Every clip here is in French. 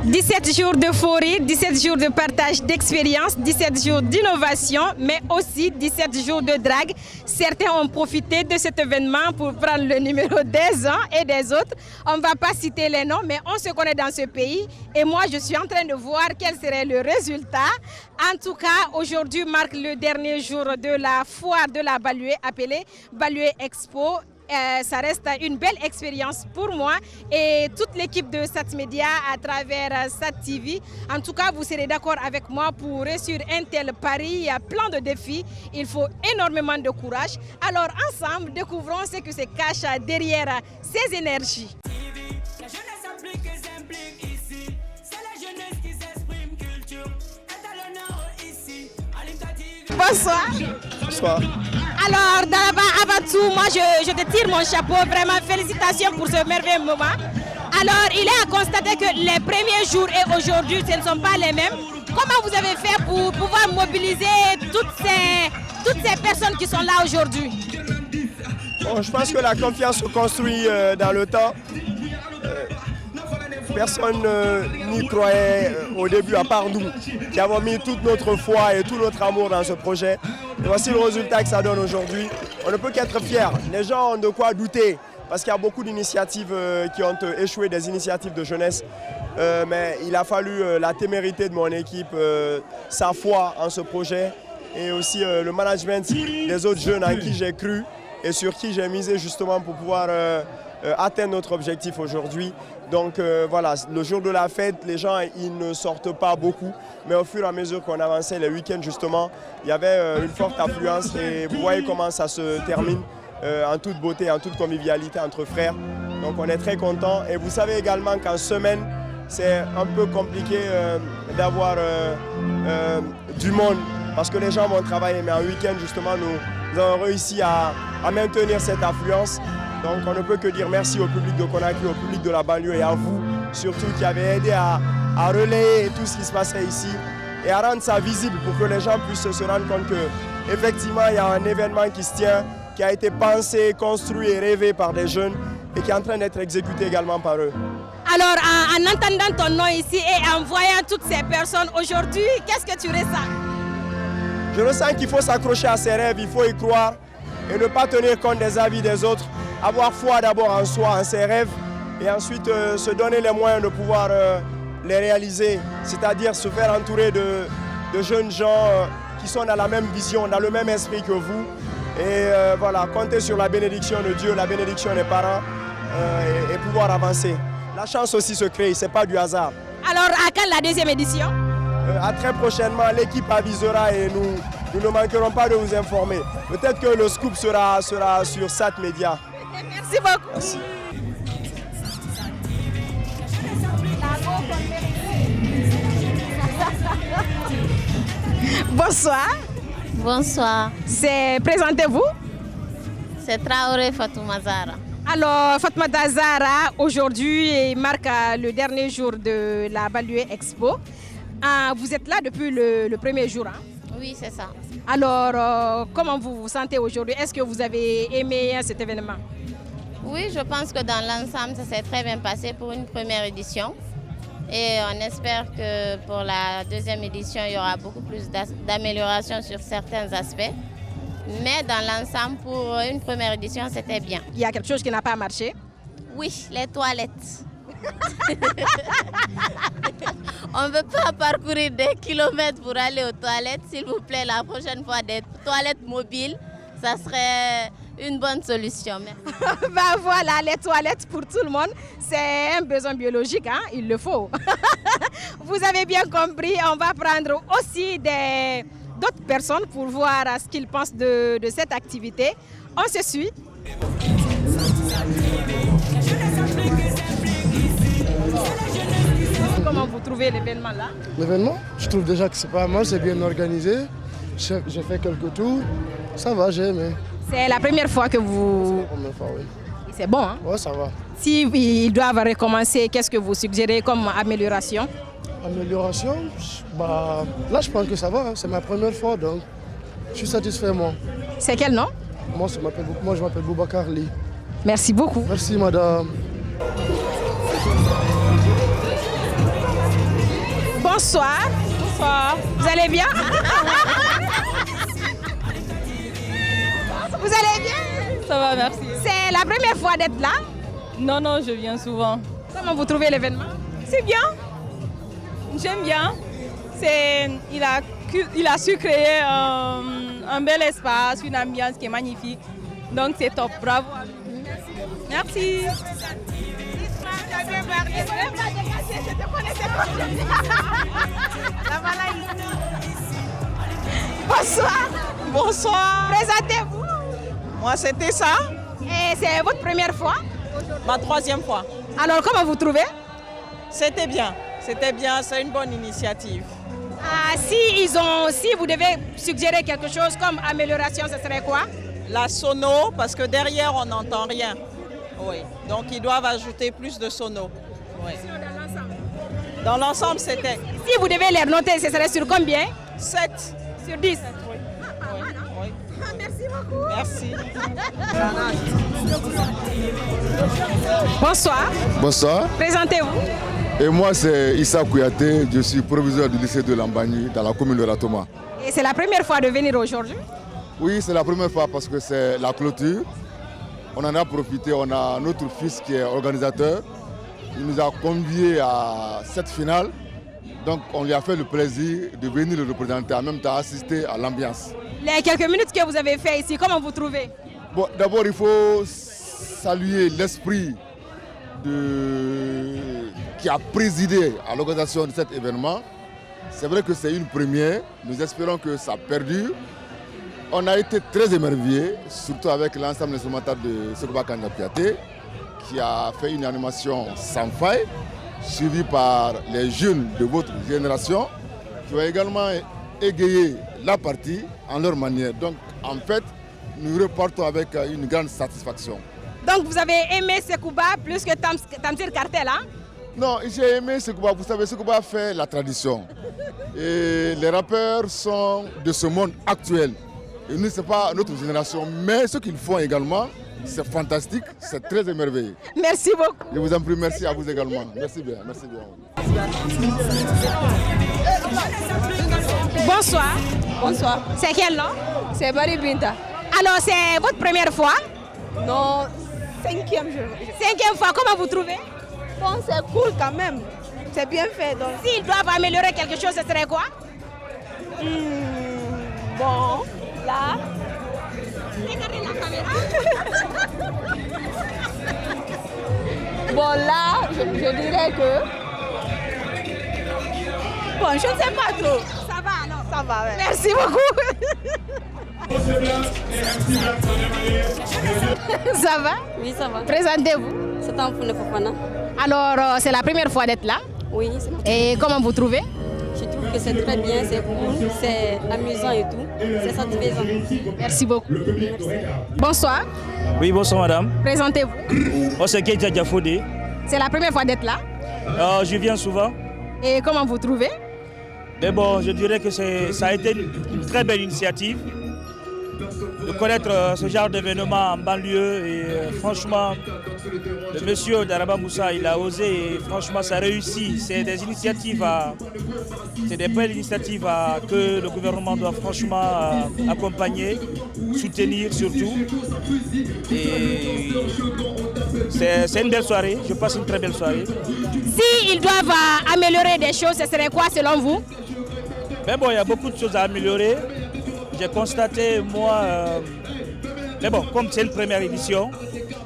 17 jours d'euphorie, 17 jours de partage d'expérience, 17 jours d'innovation, mais aussi 17 jours de drague. Certains ont profité de cet événement pour prendre le numéro des uns et des autres. On ne va pas citer les noms, mais on se connaît dans ce pays. Et moi, je suis en train de voir quel serait le résultat. En tout cas, aujourd'hui marque le dernier jour de la foire de la Baluée, appelée Baluée Expo. Ça reste une belle expérience pour moi et toute l'équipe de SatMedia à travers Sat TV. En tout cas, vous serez d'accord avec moi pour réussir un tel pari. Il y a plein de défis. Il faut énormément de courage. Alors ensemble, découvrons ce que se cache derrière ces énergies. La jeunesse implique et s'implique ici. C'est la jeunesse qui s'exprime, culture est à l'honneur ici. Bonsoir. Bonsoir. Alors, avant tout, moi je te tire mon chapeau. Vraiment, félicitations pour ce merveilleux moment. Alors, il est à constater que les premiers jours et aujourd'hui, ce ne sont pas les mêmes. Comment vous avez fait pour pouvoir mobiliser toutes ces personnes qui sont là aujourd'hui? Bon, je pense que la confiance se construit dans le temps. Personne n'y croyait au début, à part nous, qui avons mis toute notre foi et tout notre amour dans ce projet. Et voici le résultat que ça donne aujourd'hui. On ne peut qu'être fiers. Les gens ont de quoi douter, parce qu'il y a beaucoup d'initiatives qui ont échoué, des initiatives de jeunesse. Mais il a fallu la témérité de mon équipe, sa foi en ce projet, et aussi le management des autres jeunes en qui j'ai cru et sur qui j'ai misé justement pour pouvoir atteindre notre objectif aujourd'hui. Donc voilà, le jour de la fête, les gens ils ne sortent pas beaucoup, mais au fur et à mesure qu'on avançait les week-ends justement, il y avait une forte affluence et vous voyez comment ça se termine en toute beauté, en toute convivialité entre frères. Donc on est très contents et vous savez également qu'en semaine, c'est un peu compliqué d'avoir du monde parce que les gens vont travailler, mais en week-end justement nous avons réussi à maintenir cette affluence. Donc on ne peut que dire merci au public de Conakry, au public de la banlieue et à vous surtout qui avez aidé à relayer tout ce qui se passait ici et à rendre ça visible pour que les gens puissent se rendre compte qu'effectivement il y a un événement qui se tient, qui a été pensé, construit et rêvé par des jeunes et qui est en train d'être exécuté également par eux. Alors en entendant ton nom ici et en voyant toutes ces personnes aujourd'hui, qu'est-ce que tu ressens? Je ressens qu'il faut s'accrocher à ses rêves, il faut y croire et ne pas tenir compte des avis des autres. Avoir foi d'abord en soi, en ses rêves, et ensuite se donner les moyens de pouvoir les réaliser, c'est-à-dire se faire entourer de jeunes gens qui sont dans la même vision, dans le même esprit que vous. Et voilà, compter sur la bénédiction de Dieu, la bénédiction des parents, et pouvoir avancer. La chance aussi se crée, ce n'est pas du hasard. Alors, à quand la deuxième édition? À très prochainement, l'équipe avisera et nous ne manquerons pas de vous informer. Peut-être que le scoop sera sur SatMedia. Merci beaucoup. Merci. Bonsoir. Bonsoir. Présentez-vous. C'est Traoré Fatouma Zara. Alors, Fatoumata Zara, aujourd'hui marque le dernier jour de la Baluée Expo. Vous êtes là depuis le premier jour, hein? Oui, c'est ça. Alors, comment vous vous sentez aujourd'hui? Est-ce que vous avez aimé cet événement? Oui, je pense que dans l'ensemble, ça s'est très bien passé pour une première édition. Et on espère que pour la deuxième édition, il y aura beaucoup plus d'améliorations sur certains aspects. Mais dans l'ensemble, pour une première édition, c'était bien. Il y a quelque chose qui n'a pas marché? Oui, les toilettes. On ne veut pas parcourir des kilomètres pour aller aux toilettes. S'il vous plaît, la prochaine fois, des toilettes mobiles, ça serait une bonne solution. Ben voilà, les toilettes pour tout le monde, c'est un besoin biologique, hein? Il le faut. Vous avez bien compris, on va prendre aussi d'autres personnes pour voir ce qu'ils pensent de cette activité. On se suit. Comment vous trouvez l'événement là? L'événement, je trouve déjà que c'est pas mal, c'est bien organisé. J'ai fait quelques tours, ça va, j'ai aimé. C'est la première fois que vous... C'est la première fois, oui. C'est bon, hein? Ouais, ça va. Si ils doivent recommencer, qu'est-ce que vous suggérez comme amélioration? Amélioration, bah, là je pense que ça va, hein. C'est ma première fois, donc je suis satisfait moi. C'est quel nom? Moi je m'appelle Boubacar Ly. Merci beaucoup. Merci madame. Bonsoir. Bonsoir. Vous allez bien? Vous allez bien? Ça va, merci. C'est la première fois d'être là? Non, non, je viens souvent. Comment vous trouvez l'événement? C'est bien. J'aime bien. Il a su créer un bel espace, une ambiance qui est magnifique. Donc c'est top, bravo. Merci. Bonsoir. Bonsoir. Présentez-vous. Moi, c'était ça. Et c'est votre première fois? Ma 3e fois. Alors, comment vous trouvez? C'était bien. C'était bien, c'est une bonne initiative. Ah, si vous devez suggérer quelque chose comme amélioration, ce serait quoi? La sono, parce que derrière, on n'entend rien. Oui. Donc, ils doivent ajouter plus de sono. Oui. Dans l'ensemble, c'était Si vous devez les noter, ce serait sur combien? 7. Sur 10. Oui. Merci beaucoup. Merci. Bonsoir. Bonsoir. Présentez-vous. Et moi, c'est Issa Kouyaté. Je suis proviseur du lycée de Lambagny dans la commune de Ratoma. Et c'est la première fois de venir aujourd'hui? Oui, c'est la première fois parce que c'est la clôture. On en a profité. On a notre fils qui est organisateur. Il nous a conviés à cette finale. Donc, on lui a fait le plaisir de venir le représenter, en même temps assister à l'ambiance. Les quelques minutes que vous avez fait ici, comment vous trouvez? Bon, d'abord, il faut saluer l'esprit qui a présidé à l'organisation de cet événement. C'est vrai que c'est une première. Nous espérons que ça perdure. On a été très émerveillés, surtout avec l'ensemble instrumental de Sekoba Kanyapiaté, qui a fait une animation sans faille, suivie par les jeunes de votre génération, qui ont également égayé la partie en leur manière. Donc, en fait, nous repartons avec une grande satisfaction. Donc, vous avez aimé Sekouba plus que Tamsir Cartel, hein? Non, j'ai aimé Sekouba. Vous savez, Sekouba fait la tradition. Et les rappeurs sont de ce monde actuel. Et nous, ce n'est pas notre génération, mais ce qu'ils font également, c'est fantastique, c'est très émerveillé. Merci beaucoup. Je vous en prie, merci à vous également. Merci bien, merci bien. Bonsoir. Bonsoir. C'est quel nom? C'est Marie Binta. Alors, c'est votre première fois? Non, 5e jour. 5e fois, comment vous trouvez? Bon, c'est cool quand même. C'est bien fait. Donc. S'ils doivent améliorer quelque chose, ce serait quoi? Bon, là. Regardez la caméra. Bon, là, je dirais que. Bon, je ne sais pas trop. Ça va alors? Ça va, ouais. Merci beaucoup. Ça va? Oui, ça va. Présentez-vous. C'est un Founé Fofana. Alors, c'est la première fois d'être là. Oui, c'est bon. Et comment vous trouvez? Je trouve que c'est très bien, c'est cool, c'est amusant et tout. C'est satisfaisant. Merci beaucoup. Bonsoir. Oui, bonsoir madame. Présentez-vous. Moi c'est Keita Diafodé. C'est la première fois d'être là. Je viens souvent. Et comment vous trouvez? Mais bon, je dirais que ça a été une très belle initiative de connaître ce genre d'événement en banlieue. Et franchement, le monsieur Daraba Moussa, il a osé et franchement, ça réussit. C'est des initiatives, c'est des belles initiatives que le gouvernement doit franchement accompagner, soutenir surtout. Et c'est une belle soirée, je passe une très belle soirée. S'ils doivent améliorer des choses, ce serait quoi selon vous? Mais bon, il y a beaucoup de choses à améliorer. J'ai constaté, moi, mais bon, comme c'est une première édition,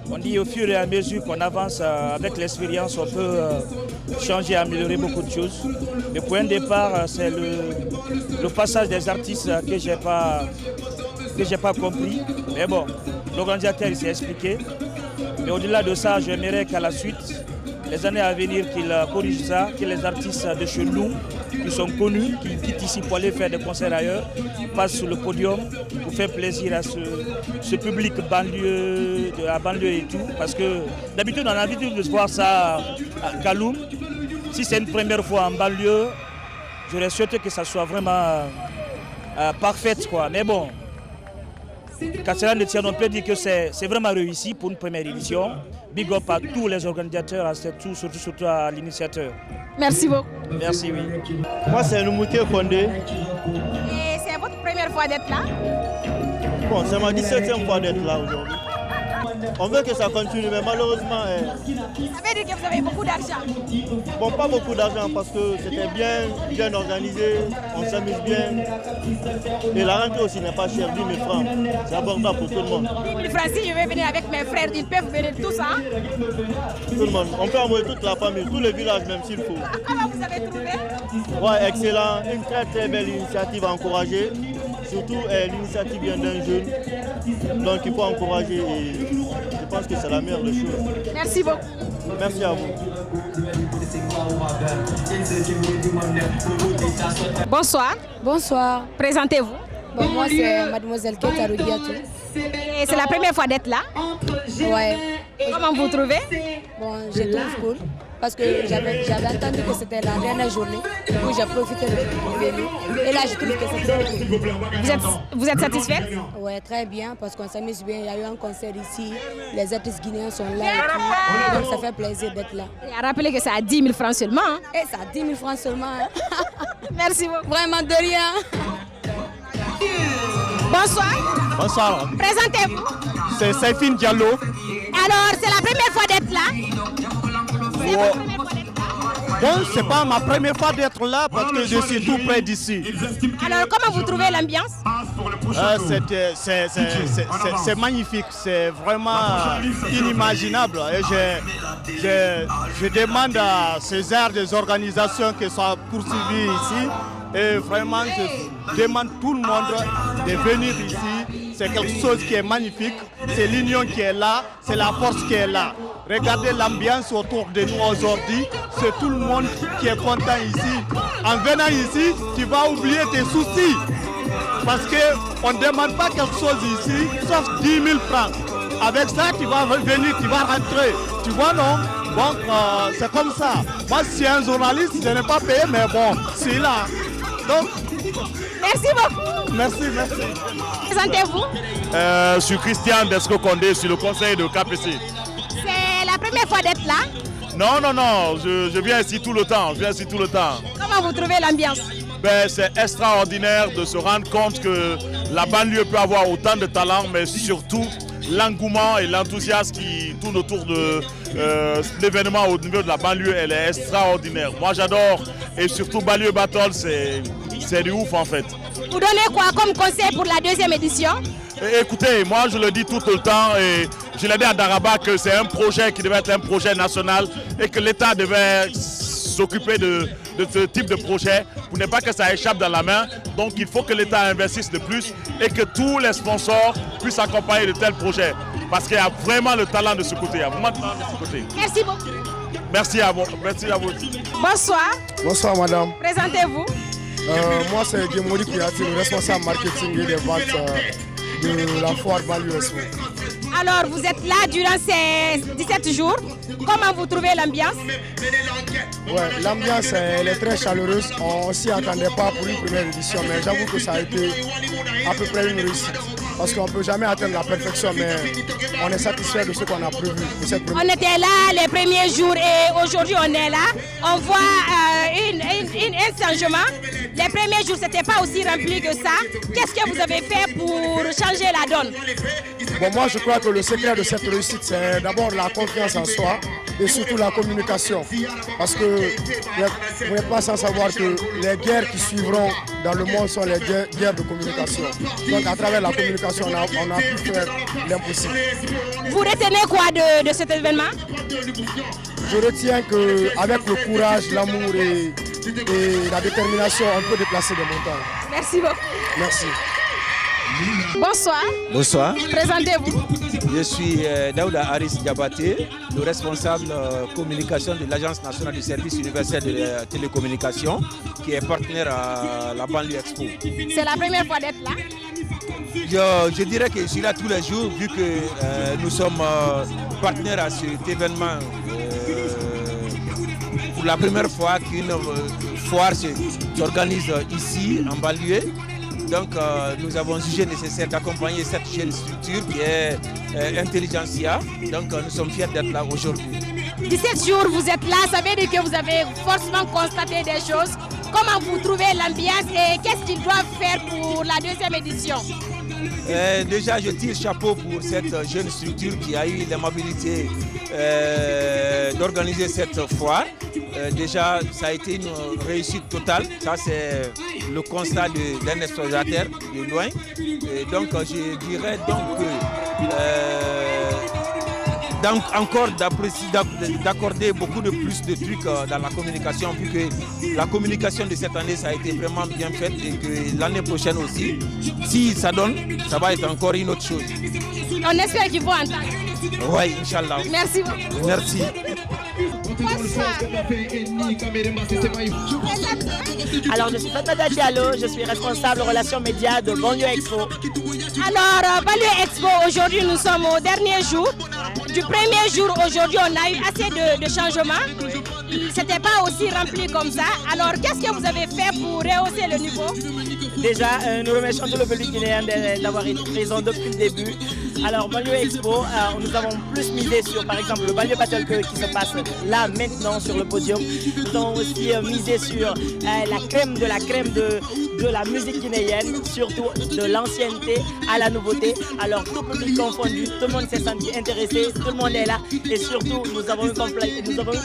on dit au fur et à mesure qu'on avance avec l'expérience, on peut changer, améliorer beaucoup de choses. Le point de départ, c'est le passage des artistes que j'ai pas compris. Mais bon, l'organisateur s'est expliqué. Mais au-delà de ça, j'aimerais qu'à la suite, les années à venir, qu'il corrige ça, que les artistes de chez nous, qui sont connus, qui quittent ici pour aller faire des concerts ailleurs, passent sur le podium pour faire plaisir à ce public banlieue, de la banlieue et tout. Parce que d'habitude, on a l'habitude de voir ça à Kaloum. Si c'est une première fois en banlieue, j'aurais souhaité que ça soit vraiment parfait, quoi. Mais bon, qu'à cela ne tienne, on peut dire que c'est vraiment réussi pour une première édition. Big up à tous les organisateurs, surtout à l'initiateur. Merci beaucoup. Merci, oui. Moi, c'est Noumouké Kondé. Et c'est votre première fois d'être là? Bon, c'est ma 17e fois d'être là aujourd'hui. On veut que ça continue, mais malheureusement... Ça veut dire que vous avez beaucoup d'argent? Bon, pas beaucoup d'argent parce que c'était bien organisé, on s'amuse bien. Et la rentrée aussi n'est pas chère, 10 000 francs. C'est abordable pour tout le monde. 10 000 francs, si je vais venir avec mes frères, ils peuvent venir tous, hein? Tout le monde. On peut envoyer toute la famille, tous les villages même s'il faut. Comment vous avez trouvé? Ouais, excellent. Une très belle initiative à encourager. Surtout, l'initiative vient d'un jeune. Donc il faut encourager et je pense que c'est la meilleure des choses. Merci beaucoup. Merci à vous. Bonsoir. Bonsoir. Présentez-vous. Bon, moi, c'est Mademoiselle Keita Rubiatou. Et c'est la première fois d'être là? Ouais. Comment vous trouvez? Bon, je trouve cool. Parce que j'avais entendu que c'était la dernière journée. Du coup, j'ai profité de venir. Et là, je trouve que c'est très cool. Vous êtes satisfaite? Ouais, très bien, parce qu'on s'amuse bien. Il y a eu un concert ici. Les artistes guinéens sont là et tout. Donc, ça fait plaisir d'être là. Et à rappeler que c'est à 10 000 francs seulement. Hein? Et ça, 10 000 francs seulement. Merci beaucoup. Vraiment de rien. Bonsoir. Bonsoir. Présentez-vous. C'est Saifine Diallo. Alors, c'est la première fois d'être là? Bon, c'est pas ma première fois d'être là parce que je suis tout près d'ici. Alors, comment vous trouvez l'ambiance? C'est magnifique, c'est vraiment inimaginable. Et je demande à ces airs des organisations qui soient poursuivies ici. Et vraiment, je demande tout le monde de venir ici. C'est quelque chose qui est magnifique. C'est l'union qui est là, c'est la force qui est là. Regardez l'ambiance autour de nous aujourd'hui. C'est tout le monde qui est content ici. En venant ici, tu vas oublier tes soucis. Parce qu'on ne demande pas quelque chose ici, sauf 10 000 francs. Avec ça, tu vas venir, tu vas rentrer. Tu vois, non? Donc, c'est comme ça. Moi, si je suis un journaliste, je n'ai pas payé, mais bon, c'est là. Donc, merci beaucoup. Merci. Présentez-vous. Je suis Christian Desco Condé, sur le conseil de KPC. C'est la première fois d'être là? Non, je viens ici tout le temps. Comment vous trouvez l'ambiance? C'est extraordinaire de se rendre compte que la banlieue peut avoir autant de talent, mais surtout l'engouement et l'enthousiasme qui tournent autour de l'événement au niveau de la banlieue, elle est extraordinaire. Moi j'adore, et surtout Banlieue Battle, c'est du ouf en fait. Vous donnez quoi comme conseil pour la deuxième édition? Écoutez, moi je le dis tout le temps et je l'ai dit à Daraba que c'est un projet qui devait être un projet national et que l'État devait s'occuper de ce type de projet pour ne pas que ça échappe dans la main. Donc il faut que l'État investisse de plus et que tous les sponsors puissent accompagner de tels projets. Parce qu'il y a vraiment le talent de ce côté. Merci beaucoup. Merci à vous. Bonsoir. Bonsoir madame. Présentez-vous. Moi c'est Guémori Kouyaté, le responsable marketing et des ventes de la foire Banlieue Expo. Alors vous êtes là durant ces 17 jours. Comment vous trouvez l'ambiance? Ouais, l'ambiance elle est très chaleureuse. On ne s'y attendait pas pour une première édition, mais j'avoue que ça a été à peu près une réussite. Parce qu'on ne peut jamais atteindre la perfection, mais on est satisfait de ce qu'on a prévu pour cette première. On était là les premiers jours et aujourd'hui on est là. On voit un changement. Les premiers jours, ce n'était pas aussi rempli que ça. Qu'est-ce que vous avez fait pour changer la donne? Bon, moi, je crois que le secret de cette réussite, c'est d'abord la confiance en soi et surtout la communication. Parce que vous n'êtes pas sans savoir que les guerres qui suivront dans le monde sont les guerres de communication. Donc, à travers la communication, on a pu faire l'impossible. Vous retenez quoi de cet événement? Je retiens qu'avec le courage, l'amour et la détermination, on peut déplacer des montagnes. Merci beaucoup. Merci. Bonsoir. Bonsoir. Présentez-vous. Je suis Daouda Aris Diabaté, le responsable communication de l'Agence nationale du service universel de la télécommunication, qui est partenaire à la Banlieue Expo. C'est la première fois d'être là? Je dirais que je suis là tous les jours, vu que nous sommes partenaires à cet événement. La première fois qu'une foire s'organise ici en banlieue. Donc nous avons jugé nécessaire d'accompagner cette jeune structure qui est Intelligentsia. Donc nous sommes fiers d'être là aujourd'hui. 17 jours, vous êtes là, ça veut dire que vous avez forcément constaté des choses. Comment vous trouvez l'ambiance et qu'est-ce qu'ils doivent faire pour la deuxième édition? Déjà, je tire chapeau pour cette jeune structure qui a eu l'amabilité d'organiser cette foire. Déjà, ça a été une réussite totale. Ça, c'est le constat d'un explorateur de loin. Et donc, je dirais donc que encore d'accorder beaucoup de plus de trucs dans la communication, vu que la communication de cette année, ça a été vraiment bien faite et que l'année prochaine aussi, si ça donne, ça va être encore une autre chose. On espère qu'ils vont entendre. Oui, Inch'Allah. Merci beaucoup. Merci. Alors, je suis Fatmata Diallo, je suis responsable relations médias de Banlieue Expo. Alors, Banlieue Expo, aujourd'hui, nous sommes au dernier jour. Du premier jour, aujourd'hui, on a eu assez de changements. C'était pas aussi rempli comme ça. Alors, qu'est-ce que vous avez fait pour rehausser le niveau? Déjà, nous remercions tout le public guinéen d'avoir été présent depuis le début. Alors, Banlieue Expo, nous avons plus misé sur, par exemple, le Banlieue Battle qui se passe là, maintenant, sur le podium. Nous avons aussi misé sur la crème de la musique guinéenne, surtout de l'ancienneté à la nouveauté. Alors, tout public confondu, tout le monde s'est senti intéressé, tout le monde est là. Et surtout, nous avons eu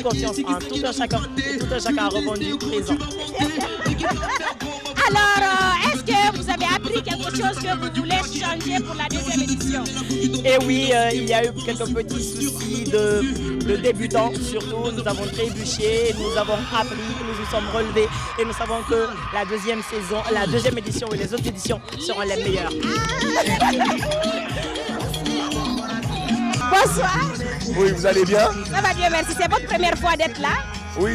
confiance en tout un chacun. Et tout un chacun a répondu présent. Alors, est-ce que vous avez appris quelque chose que vous voulez changer pour la deuxième édition? Et oui, il y a eu quelques petits soucis de débutants. Surtout, nous avons trébuché, nous avons appris, nous nous sommes relevés et nous savons que la deuxième édition et les autres éditions seront les meilleures. Bonsoir. Oui, vous allez bien? Ça va bien, merci. C'est votre première fois d'être là? Oui,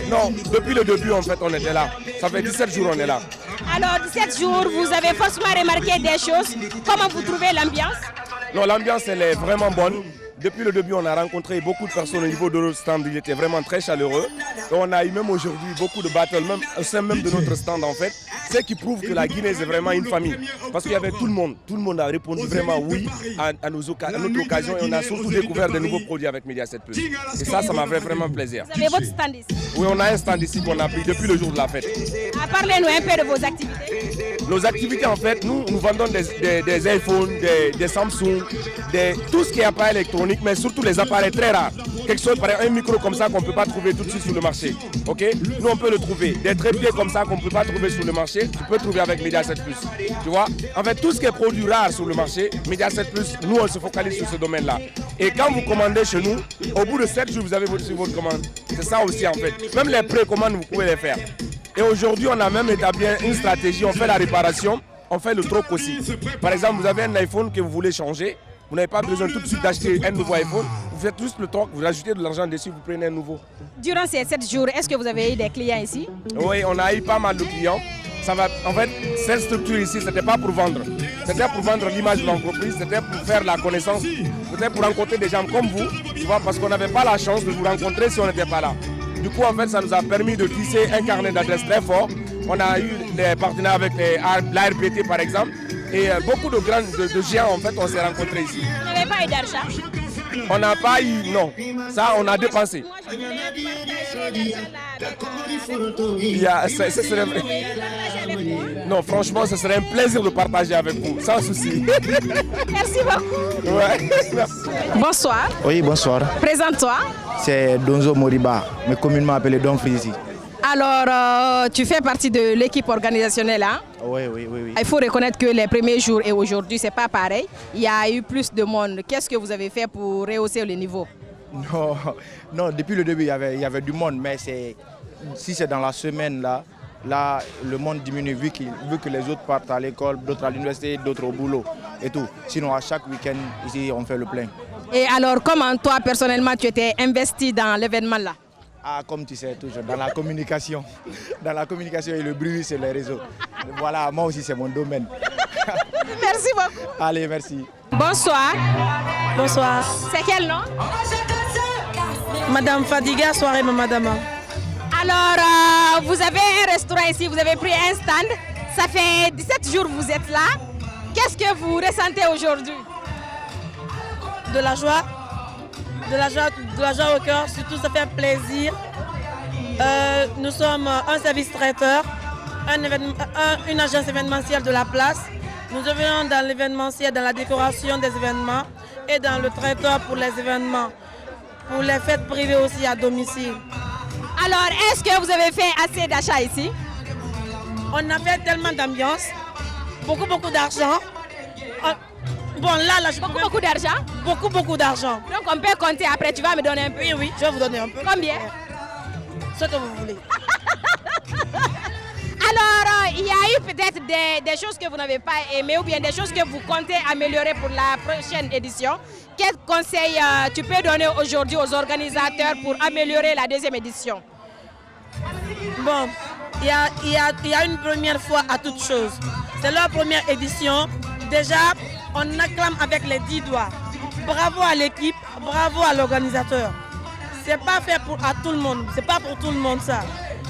non, depuis le début, en fait, on était là. Ça fait 17 jours on est là. Alors, 17 jours, vous avez forcément remarqué des choses. Comment vous trouvez l'ambiance? Non, l'ambiance, elle est vraiment bonne. Depuis le début, on a rencontré beaucoup de personnes au niveau de notre stand. Il était vraiment très chaleureux. Et on a eu même aujourd'hui beaucoup de battles, même au sein même de notre stand en fait. Ce qui prouve que la Guinée, c'est vraiment une famille. Parce qu'il y avait tout le monde. Tout le monde a répondu vraiment oui à notre occasion. Et on a surtout découvert de nouveaux produits avec Mediaset Plus. Et ça m'a fait vraiment plaisir. Vous avez votre stand ici? Oui, on a un stand ici qu'on a pris depuis le jour de la fête. Parlez-nous un peu de vos activités. Nos activités, en fait, nous vendons des iPhones, des Samsung, tout ce qui est appareil électronique, mais surtout les appareils très rares. Quelque chose, par exemple, un micro comme ça qu'on ne peut pas trouver tout de suite sur le marché. Okay? Nous, on peut le trouver. Des trépieds comme ça qu'on ne peut pas trouver sur le marché, tu peux trouver avec Mediaset Plus. Tu vois? En fait, tout ce qui est produit rare sur le marché, Mediaset Plus, nous, on se focalise sur ce domaine-là. Et quand vous commandez chez nous, au bout de 7 jours, vous avez votre commande. C'est ça aussi, en fait. Même les précommandes, vous pouvez les faire. Et aujourd'hui, on a même établi une stratégie. On fait la réparation, on fait le troc aussi. Par exemple, vous avez un iPhone que vous voulez changer. Vous n'avez pas besoin tout de suite d'acheter un nouveau iPhone. Vous faites juste le troc, vous ajoutez de l'argent dessus, vous prenez un nouveau. Durant ces 7 jours, est-ce que vous avez eu des clients ici? Oui, on a eu pas mal de clients. En fait, cette structure ici, ce n'était pas pour vendre. C'était pour vendre l'image de l'entreprise, c'était pour faire la connaissance, c'était pour rencontrer des gens comme vous, tu vois, parce qu'on n'avait pas la chance de vous rencontrer si on n'était pas là. Du coup, en fait, ça nous a permis de tisser un carnet d'adresses très fort. On a eu des partenaires avec l'ARPT, par exemple. Et beaucoup de géants, en fait, on s'est rencontrés ici. Vous n'avez pas eu d'argent? On n'a pas eu, non. Ça, on a dépensé. Non, franchement, ce serait un plaisir de partager avec vous, sans souci. Merci beaucoup. Ouais. Bonsoir. Oui, bonsoir. Présente-toi. C'est Donzo Moriba, mais communément appelé Don Frizi. Alors, tu fais partie de l'équipe organisationnelle, hein? Oui. Il faut reconnaître que les premiers jours et aujourd'hui, c'est pas pareil. Il y a eu plus de monde. Qu'est-ce que vous avez fait pour rehausser le niveau? Non, depuis le début, il y avait du monde, mais si c'est dans la semaine, là, le monde diminue vu que les autres partent à l'école, d'autres à l'université, d'autres au boulot et tout. Sinon, à chaque week-end, ici, on fait le plein. Et alors, comment toi, personnellement, tu étais investi dans l'événement là? Ah, comme tu sais, toujours dans la communication. Dans la communication et le bruit sur les réseaux. Voilà, moi aussi, c'est mon domaine. Merci beaucoup. Allez, merci. Bonsoir. Bonsoir. C'est quel nom? Madame Fadiga, soirée Mamadama. Alors, vous avez un restaurant ici, vous avez pris un stand. Ça fait 17 jours que vous êtes là. Qu'est-ce que vous ressentez aujourd'hui? De la joie, de la joie au cœur, surtout ça fait plaisir. Nous sommes un service traiteur, une agence événementielle de la place. Nous œuvrons dans l'événementiel, dans la décoration des événements et dans le traiteur pour les événements, pour les fêtes privées aussi à domicile. Alors, est-ce que vous avez fait assez d'achats ici? On a fait tellement d'ambiance, beaucoup d'argent. Bon, là, je beaucoup d'argent? Beaucoup d'argent. Donc, on peut compter après, tu vas me donner un peu? Oui, je vais vous donner un peu. Combien? Ce que vous voulez. Alors, il y a eu peut-être des choses que vous n'avez pas aimées ou bien des choses que vous comptez améliorer pour la prochaine édition. Quel conseil tu peux donner aujourd'hui aux organisateurs pour améliorer la deuxième édition? Bon, il y a une première fois à toute chose. C'est leur première édition. Déjà, on acclame avec les 10 doigts. Bravo à l'équipe, bravo à l'organisateur. C'est pas fait à tout le monde, c'est pas pour tout le monde ça.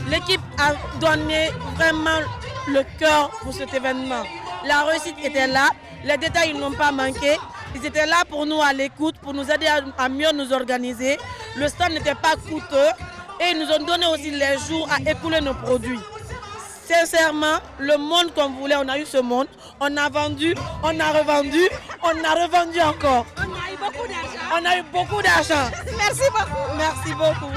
L'équipe a donné vraiment le cœur pour cet événement. La réussite était là, les détails n'ont pas manqué. Ils étaient là pour nous à l'écoute, pour nous aider à mieux nous organiser. Le stand n'était pas coûteux et ils nous ont donné aussi les jours à écouler nos produits. Sincèrement, le monde qu'on voulait, on a eu ce monde. On a vendu, on a revendu, on a revendu encore. On a eu beaucoup d'argent. On a eu beaucoup d'argent. Merci beaucoup. Merci beaucoup.